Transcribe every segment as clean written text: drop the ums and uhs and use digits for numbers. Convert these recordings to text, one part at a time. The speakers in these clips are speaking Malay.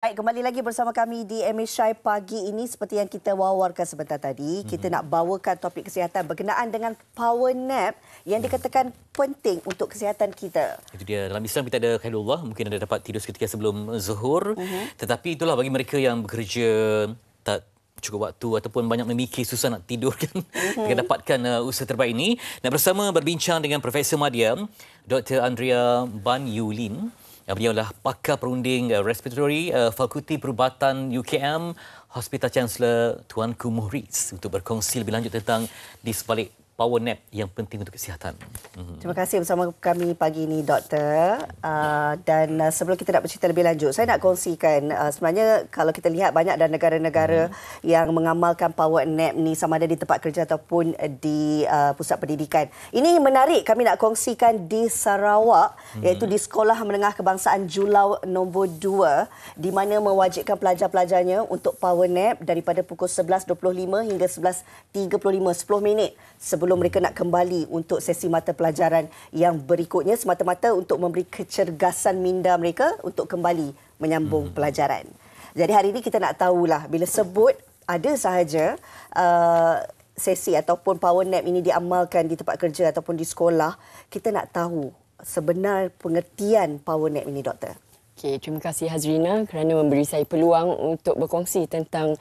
Baik, kembali lagi bersama kami di MHI pagi ini. Seperti yang kita wawarkan sebentar tadi, kita nak bawakan topik kesihatan berkenaan dengan power nap yang dikatakan penting untuk kesihatan kita. Itu dia. Dalam Islam kita ada khairullah, mungkin anda dapat tidur seketika sebelum zuhur. Tetapi itulah bagi mereka yang bekerja tak cukup waktu ataupun banyak memikir, susah nak tidur kan. Kita dapatkan usaha terbaik ini. Dan bersama berbincang dengan Profesor Madya, Dr. Andrea Ban Yulin. Beliau adalah pakar perunding respiratory Fakulti Perubatan UKM, Hospital Chancellor Tuanku Muhriz, untuk berkongsi lebih lanjut tentang di sebalik power nap yang penting untuk kesihatan. Terima kasih bersama kami pagi ini, Doktor. Dan sebelum kita nak bercerita lebih lanjut, saya nak kongsikan sebenarnya kalau kita lihat banyak dan negara-negara yang mengamalkan power nap ni sama ada di tempat kerja ataupun di pusat pendidikan. Ini menarik, kami nak kongsikan di Sarawak, iaitu di Sekolah Menengah Kebangsaan Julau nombor 2, di mana mewajibkan pelajar-pelajarnya untuk power nap daripada pukul 11.25 hingga 11.35, 10 minit sebelum mereka nak kembali untuk sesi mata pelajaran yang berikutnya, semata-mata untuk memberi kecergasan minda mereka untuk kembali menyambung pelajaran. Jadi hari ini kita nak tahulah, bila sebut ada sahaja sesi ataupun power nap ini diamalkan di tempat kerja ataupun di sekolah, kita nak tahu sebenar pengertian power nap ini, Doktor. Okay, terima kasih Hazrina kerana memberi saya peluang untuk berkongsi tentang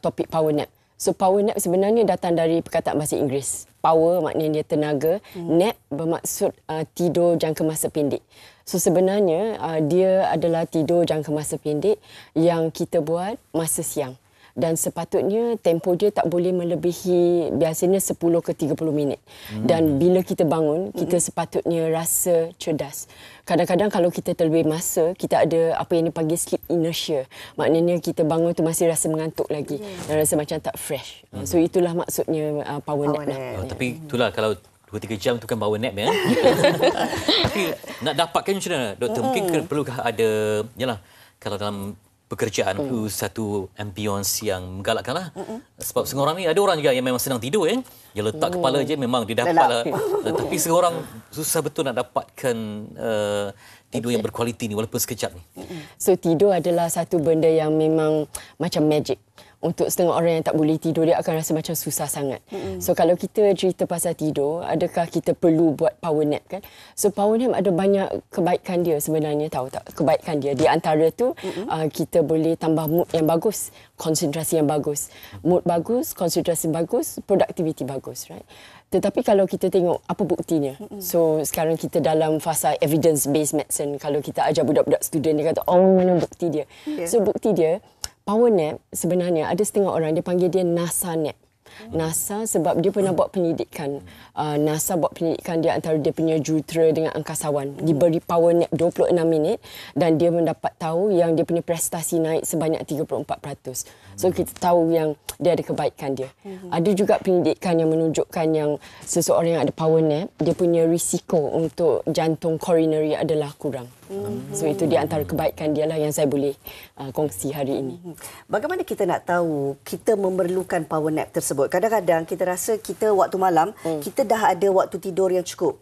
topik power nap. So power nap sebenarnya datang dari perkataan bahasa Inggeris. Power maknanya dia tenaga, nap bermaksud tidur jangka masa pendek. So sebenarnya dia adalah tidur jangka masa pendek yang kita buat masa siang. Dan sepatutnya tempoh dia tak boleh melebihi biasanya 10 ke 30 minit. Dan bila kita bangun, kita sepatutnya rasa cerdas. Kadang-kadang kalau kita terlebih masa, kita ada apa yang dipanggil sleep inertia. Maknanya kita bangun tu masih rasa mengantuk lagi. Dan rasa macam tak fresh. So itulah maksudnya power nap. Tapi itulah kalau 2-3 jam tu kan power nap ya. Tapi nak dapatkan macam mana, Doktor? Mungkin perlukah ada, yalah, kalau dalam pekerjaan tu satu ambience yang menggalakkan lah. Sebab setengah orang ni, ada orang juga yang memang senang tidur ya. Dia letak kepala je memang dia dapat lah. Tapi setengah orang susah betul nak dapatkan tidur yang berkualiti ni walaupun sekejap ni. So tidur adalah satu benda yang memang macam magic. Untuk setengah orang yang tak boleh tidur, dia akan rasa macam susah sangat. So kalau kita cerita pasal tidur, adakah kita perlu buat power nap kan? So power nap ada banyak kebaikan dia sebenarnya, tahu tak? Kebaikan dia. Di antara tu kita boleh tambah mood yang bagus, konsentrasi yang bagus. Mood bagus, konsentrasi bagus, produktiviti bagus, right? Tetapi kalau kita tengok apa buktinya. So sekarang kita dalam fasa evidence based medicine. Kalau kita ajar budak-budak student, dia kata, oh mana bukti dia. So bukti dia, power nap sebenarnya ada setengah orang dia panggil dia NASA nap. NASA sebab dia pernah buat pendidikan. NASA buat pendidikan dia antara dia punya jurutera dengan angkasawan. Diberi power nap 26 minit dan dia mendapat tahu yang dia punya prestasi naik sebanyak 34%. So kita tahu yang dia ada kebaikan dia. Ada juga pendidikan yang menunjukkan yang seseorang yang ada power nap, dia punya risiko untuk jantung coronary adalah kurang. So itu di antara kebaikan dia lah yang saya boleh kongsi hari ini. Bagaimana kita nak tahu kita memerlukan power nap tersebut? Kadang-kadang kita rasa kita waktu malam, kita dah ada waktu tidur yang cukup.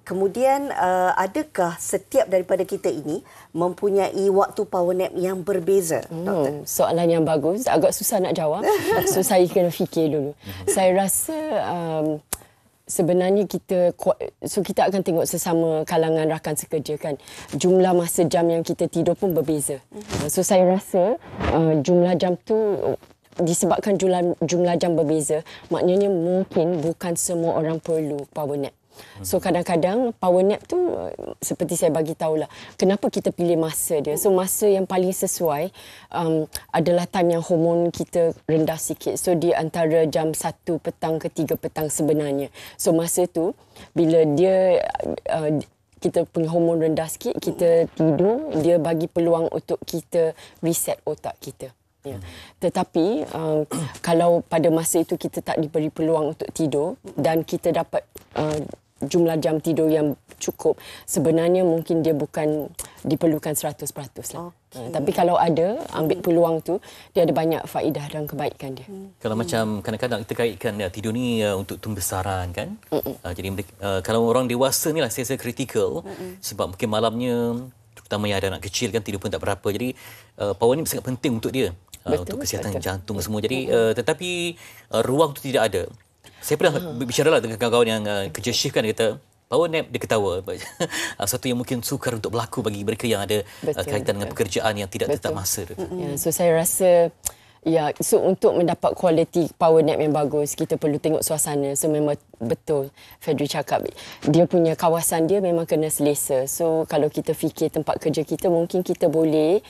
Kemudian adakah setiap daripada kita ini mempunyai waktu power nap yang berbeza, Doktor? Soalan yang bagus, agak susah nak jawab. So saya kena fikir dulu. Saya rasa sebenarnya kita akan tengok sesama kalangan rakan sekerja kan. Jumlah masa jam yang kita tidur pun berbeza. So saya rasa jumlah jam tu disebabkan jumlah jam berbeza, maknanya mungkin bukan semua orang perlu power nap. So kadang-kadang power nap tu seperti saya bagi tahulah kenapa kita pilih masa dia. So masa yang paling sesuai adalah time yang hormon kita rendah sikit. So di antara jam 1 petang ke 3 petang sebenarnya. So masa tu bila dia kita punya hormon rendah sikit, kita tidur, dia bagi peluang untuk kita reset otak kita. Ya. Tetapi kalau pada masa itu kita tak diberi peluang untuk tidur dan kita dapat jumlah jam tidur yang cukup, sebenarnya mungkin dia bukan diperlukan 100% lah. Tapi kalau ada, ambil peluang tu, dia ada banyak faedah dan kebaikan dia. Kalau macam kadang-kadang kita kaitkan tidur ni untuk pembesaran kan. Jadi kalau orang dewasa ni lah saya kritikal sebab mungkin malamnya terutama yang ada anak kecil kan tidur pun tak berapa. Jadi power nap sangat penting untuk dia. Untuk kesihatan jantung semua. Jadi tetapi ruang tu tidak ada. Saya pernah berbicara lah dengan kawan-kawan yang kerja shift kan, dia kata power nap dia ketawa. Satu yang mungkin sukar untuk berlaku bagi mereka yang ada kaitan dengan pekerjaan yang tidak tetap masa. So saya rasa so untuk mendapat kualiti power nap yang bagus, kita perlu tengok suasana. So memang betul Fedri cakap, dia punya kawasan dia memang kena selesa. So kalau kita fikir tempat kerja kita, mungkin kita boleh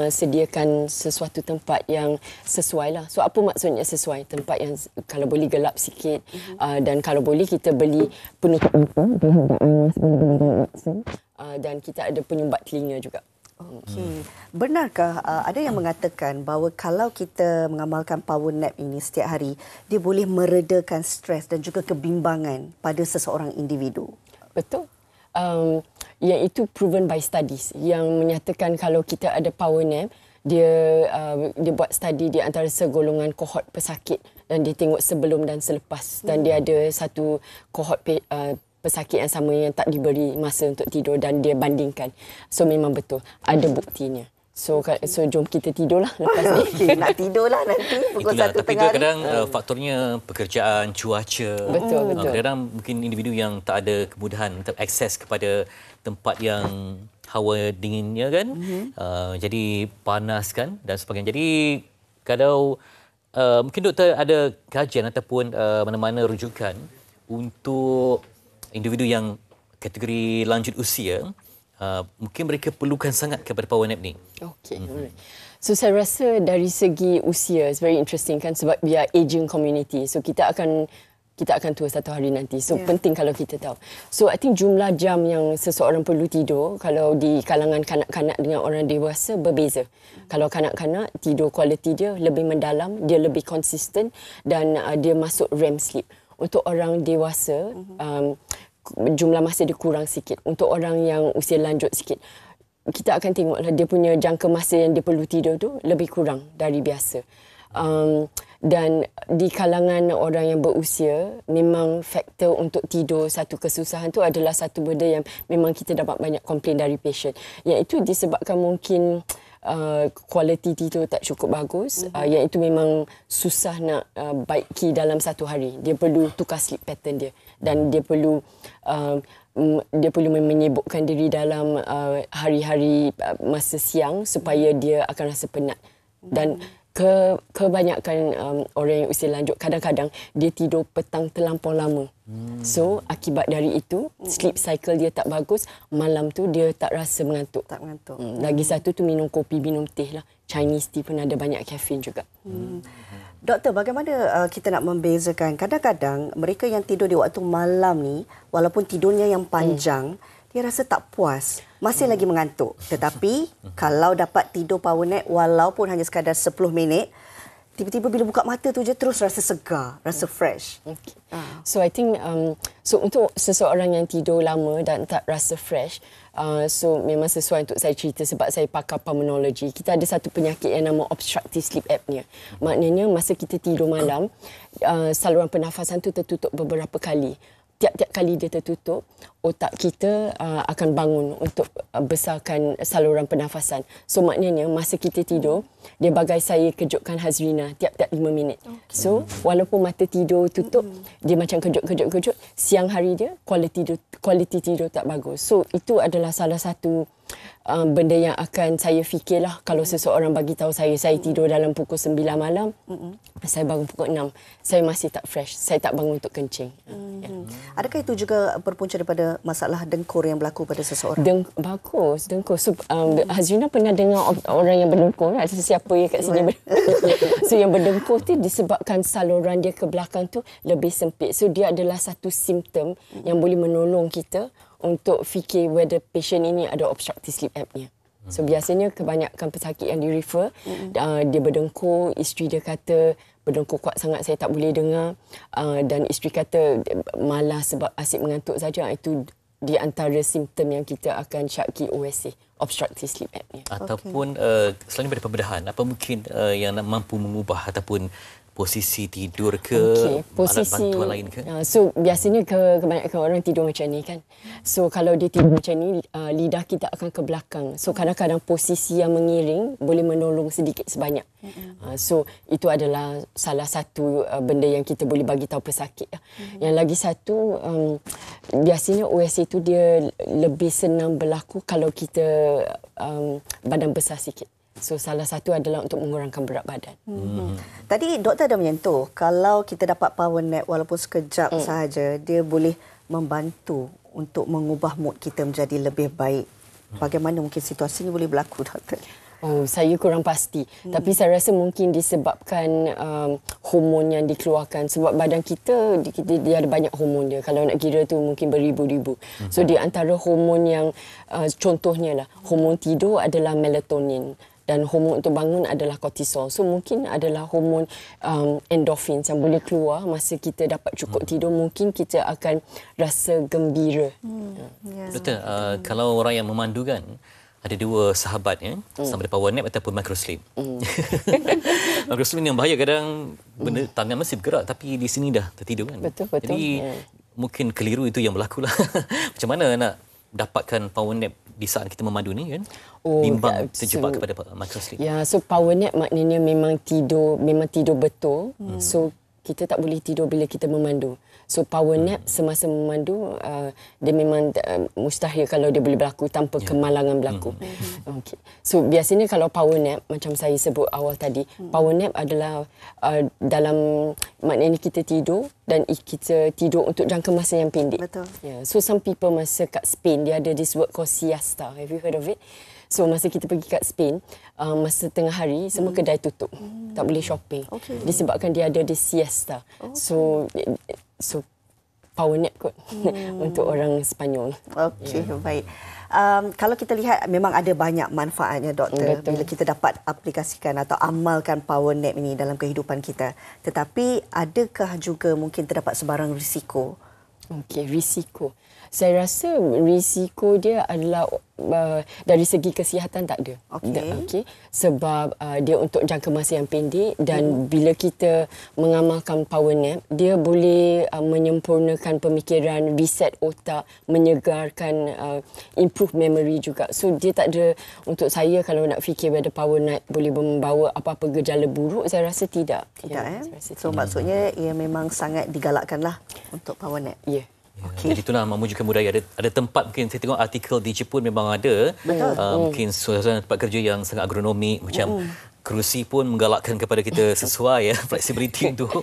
sediakan sesuatu tempat yang sesuai lah. So apa maksudnya sesuai? Tempat yang kalau boleh gelap sikit, dan kalau boleh kita beli penutup dan kita ada penyumbat telinga juga. Okey. Benarkah ada yang mengatakan bahawa kalau kita mengamalkan power nap ini setiap hari, dia boleh meredakan stres dan juga kebimbangan pada seseorang individu? Betul. Yang itu proven by studies yang menyatakan kalau kita ada power nap, dia buat study di antara segolongan kohort pesakit dan dia tengok sebelum dan selepas, dan dia ada satu kohort pesakit yang sama yang tak diberi masa untuk tidur dan dia bandingkan. So memang betul ada buktinya. So jom kita tidurlah lepas ni. Okay, nak tidurlah nanti pukul 1 tapi tengah hari. kadang faktornya pekerjaan, cuaca. Betul. Kadang-kadang mungkin individu yang tak ada kemudahan untuk akses kepada tempat yang hawa dinginnya kan. Jadi panas kan dan sebagainya. Jadi kalau mungkin doktor ada kajian ataupun mana-mana rujukan untuk individu yang kategori lanjut usia, mungkin mereka perlukan sangat kepada power nap ni. Okey. So saya rasa dari segi usia, it's very interesting kan, sebab we are aging community. So kita akan tua satu hari nanti. So penting kalau kita tahu. So I think jumlah jam yang seseorang perlu tidur kalau di kalangan kanak-kanak dengan orang dewasa berbeza. Kalau kanak-kanak tidur kualiti dia lebih mendalam, dia lebih konsisten dan dia masuk REM sleep. Untuk orang dewasa, jumlah masa dia kurang sikit. Untuk orang yang usia lanjut sikit, kita akan tengoklah dia punya jangka masa yang dia perlu tidur tu lebih kurang dari biasa. Dan di kalangan orang yang berusia, memang faktor untuk tidur satu kesusahan tu adalah satu benda yang memang kita dapat banyak komplain dari pasien. Iaitu disebabkan mungkin kualiti tidur tak cukup bagus, yang itu memang susah nak baiki dalam satu hari. Dia perlu tukar sleep pattern dia dan dia perlu menyibukkan diri dalam hari-hari masa siang supaya dia akan rasa penat. Dan kebanyakan orang yang usia lanjut kadang-kadang dia tidur petang terlampau lama. So akibat dari itu sleep cycle dia tak bagus, malam tu dia tak rasa mengantuk. Tak mengantuk. Lagi satu tu minum kopi, minum teh lah. Chinese tea pun ada banyak kafein juga. Doktor, bagaimana kita nak membezakan kadang-kadang mereka yang tidur di waktu malam ni, walaupun tidurnya yang panjang, dia rasa tak puas, masih lagi mengantuk. Tetapi kalau dapat tidur power nap walaupun hanya sekadar 10 minit, tiba-tiba bila buka mata tu je terus rasa segar, rasa fresh. Okay. So I think so untuk seseorang yang tidur lama dan tak rasa fresh, so memang sesuai untuk saya cerita sebab saya pakar pulmonologi. Kita ada satu penyakit yang nama obstructive sleep apnea. Maknanya masa kita tidur malam, saluran pernafasan tu tertutup beberapa kali. Tiap-tiap kali dia tertutup, otak kita akan bangun untuk besarkan saluran pernafasan. So maknanya masa kita tidur, dia bagai saya kejutkan Hazrina tiap-tiap 5 minit. So walaupun mata tidur tutup, dia macam kejut. Siang hari dia, kualiti tidur tak bagus. So itu adalah salah satu benda yang akan saya fikirlah kalau seseorang bagi tahu saya tidur dalam pukul 9 malam, saya bangun pukul 6, saya masih tak fresh, saya tak bangun untuk kencing. Adakah itu juga berpunca daripada masalah dengkur yang berlaku pada seseorang? Bagus, dengkur. So, Hazrina pernah dengar orang yang berdengkur? Ada siapa yang kat sini? So yang berdengkur tu disebabkan saluran dia ke belakang tu lebih sempit. So dia adalah satu simptom yang boleh menolong kita untuk fikir whether patient ini ada obstructive sleep apnea. So biasanya kebanyakan pesakit yang di-refer, dia berdengkur, isteri dia kata berdengkur kuat sangat saya tak boleh dengar, dan isteri kata malas sebab asyik mengantuk saja. Itu di antara simptom yang kita akan syaki OSA, obstructive sleep apnea. Ataupun selain daripada pembedahan, apa mungkin yang mampu mengubah ataupun posisi tidur ke, alat bantuan lain ke? So biasanya kebanyakan orang tidur macam ni kan. So kalau dia tidur macam ni, lidah kita akan ke belakang. So kadang-kadang posisi yang mengiring boleh menolong sedikit sebanyak. So itu adalah salah satu benda yang kita boleh bagi tahu pesakit. Yang lagi satu, biasanya OSA itu dia lebih senang berlaku kalau kita badan besar sikit. So salah satu adalah untuk mengurangkan berat badan. Tadi doktor ada menyentuh kalau kita dapat power nap walaupun sekejap sahaja, dia boleh membantu untuk mengubah mood kita menjadi lebih baik. Bagaimana mungkin situasi ini boleh berlaku, doktor? Oh, saya kurang pasti. Tapi saya rasa mungkin disebabkan hormon yang dikeluarkan. Sebab badan kita dia ada banyak hormon dia. Kalau nak kira tu mungkin beribu-ribu. So di antara hormon yang contohnya lah, hormon tidur adalah melatonin. Dan hormon untuk bangun adalah kortisol. So mungkin adalah hormon endorfin yang boleh keluar masa kita dapat cukup tidur. Mungkin kita akan rasa gembira. Doktor, kalau orang yang memandu kan, ada dua sahabat ya, sama ada power nap ataupun microsleep. Microsleep ni yang bahaya, kadang benda tangan masih bergerak tapi di sini dah tertidur kan. Betul. Jadi mungkin keliru itu yang berlaku lah. Macam mana nak dapatkan power nap di saat kita memandu ni kan? Bimbang terjebak kepada microsleep. Ya, so power nap maknanya memang tidur betul. So kita tak boleh tidur bila kita memandu. So power nap semasa memandu dia memang mustahil kalau dia boleh berlaku tanpa kemalangan berlaku. Okay. So biasanya kalau power nap macam saya sebut awal tadi, power nap adalah dalam maknanya kita tidur dan kita tidur untuk jangka masa yang pendek. Betul. Yeah. So some people masa kat Spain dia ada this word called siesta. Have you heard of it? So masa kita pergi kat Spain, masa tengah hari semua kedai tutup. Tak boleh shopping. Disebabkan dia ada di siesta. So power nap kot untuk orang Sepanyol. Okey, baik. Kalau kita lihat memang ada banyak manfaatnya, doktor, bila kita dapat aplikasikan atau amalkan power nap ini dalam kehidupan kita. Tetapi adakah juga mungkin terdapat sebarang risiko? Okey, risiko. Saya rasa risiko dia adalah dari segi kesihatan tak ada. Okey. Sebab dia untuk jangka masa yang pendek dan bila kita mengamalkan power nap, dia boleh menyempurnakan pemikiran, reset otak, menyegarkan, improve memory juga. So dia tak ada, untuk saya kalau nak fikir whether power nap boleh membawa apa-apa gejala buruk, saya rasa tidak. So maksudnya ia memang sangat digalakkanlah untuk power nap. Ya. Okay. Jadi itulah mewujudkan budaya. Ada tempat, mungkin saya tengok artikel di Jepun memang ada. Mungkin suasana tempat kerja yang sangat agronomik, macam kerusi pun menggalakkan kepada kita sesuai ya, flexibility untuk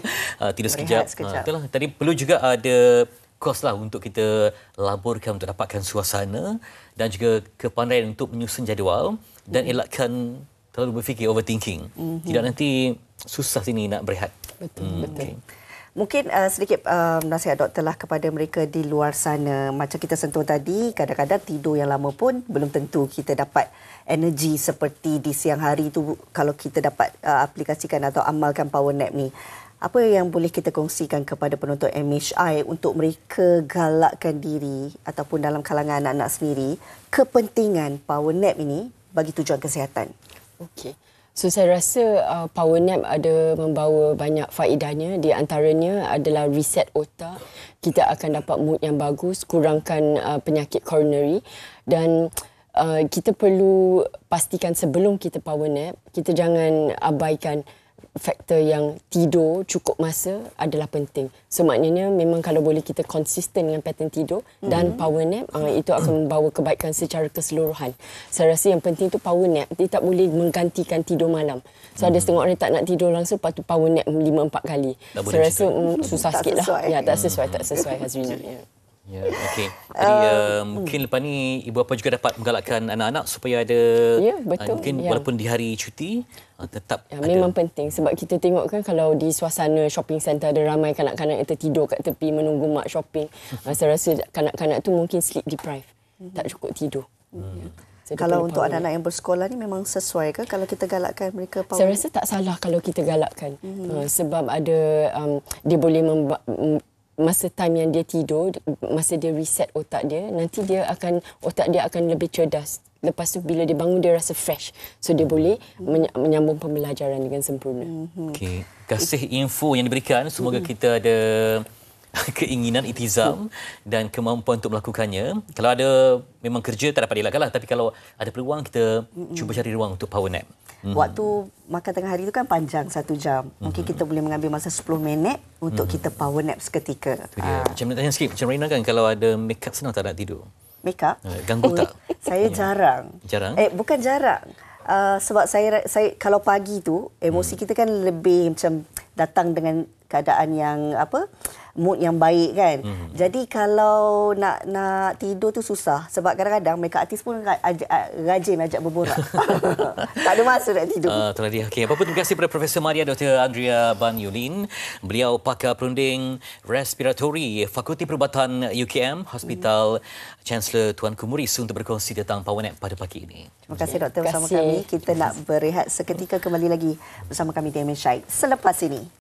tidur sekejap. Itulah. Tadi perlu juga ada kos lah untuk kita laburkan untuk dapatkan suasana dan juga kepandaian untuk menyusun jadual dan elakkan terlalu berfikir, overthinking. Tidak nanti susah sini nak berehat. Betul. Okay. Mungkin sedikit nasihat doktor lah kepada mereka di luar sana. Macam kita sentuh tadi, kadang-kadang tidur yang lama pun belum tentu kita dapat energi seperti di siang hari itu kalau kita dapat aplikasikan atau amalkan power nap ni. Apa yang boleh kita kongsikan kepada penonton MHI untuk mereka galakkan diri ataupun dalam kalangan anak-anak sendiri kepentingan power nap ini bagi tujuan kesihatan? Okey. So saya rasa power nap ada membawa banyak faedahnya. Di antaranya adalah reset otak. Kita akan dapat mood yang bagus, kurangkan penyakit coronary dan kita perlu pastikan sebelum kita power nap, kita jangan abaikan faktor yang tidur cukup masa adalah penting. So maknanya memang kalau boleh kita konsisten dengan pattern tidur dan power nap, itu akan membawa kebaikan secara keseluruhan. Saya rasa yang penting tu power nap, dia tak boleh menggantikan tidur malam. So ada setengah orang tak nak tidur langsung, lepas tu power nap 5-4 kali. Saya rasa susah sikit lah. Ya, tak sesuai Hazrina. Ya, okey. Jadi mungkin lepas ni ibu bapa juga dapat menggalakkan anak-anak supaya ada mungkin walaupun di hari cuti tetap ada. Memang penting sebab kita tengok kan kalau di suasana shopping center ada ramai kanak-kanak yang tertidur kat tepi menunggu mak shopping. Saya rasa kanak-kanak tu mungkin sleep deprived. Tak cukup tidur. Kalau untuk anak-anak yang bersekolah ni memang sesuai ke kalau kita galakkan mereka power? Saya rasa tak salah kalau kita galakkan. Sebab ada dia boleh masa time yang dia tidur, masa dia reset otak dia, nanti otak dia akan lebih cerdas Lepas tu bila dia bangun dia rasa fresh. So dia boleh menyambung pembelajaran dengan sempurna. Okey. Kasih info yang diberikan, semoga kita ada keinginan, itizam dan kemampuan untuk melakukannya. Kalau ada memang kerja tak dapat dielakkanlah, tapi kalau ada peluang kita cuba cari ruang untuk power nap. Waktu makan tengah hari itu kan panjang 1 jam. Mungkin kita boleh mengambil masa 10 minit untuk kita power nap seketika. Itu dia. Macam nak tanya sikit, macam Raina kan kalau ada make up senang tak nak tidur? Make up? Ganggu tak? Saya jarang. Jarang? Bukan jarang. Sebab saya kalau pagi tu emosi kita kan lebih macam datang dengan keadaan yang mood yang baik kan. Jadi kalau nak tidur tu susah sebab kadang-kadang makeup artist pun rajin ajak berborak. Tak ada masa nak tidur. Itulah dia. Okay, apa pun terima kasih kepada Profesor Maria Dr. Andrea Ban Yulin. Beliau pakar perunding respiratory Fakulti Perubatan UKM Hospital Chancellor Tuanku Muris untuk berkongsi tentang power nap pada pagi ini. Terima kasih doktor bersama kami. Kita nak berehat seketika, kembali lagi bersama kami di Amin Syahid selepas ini.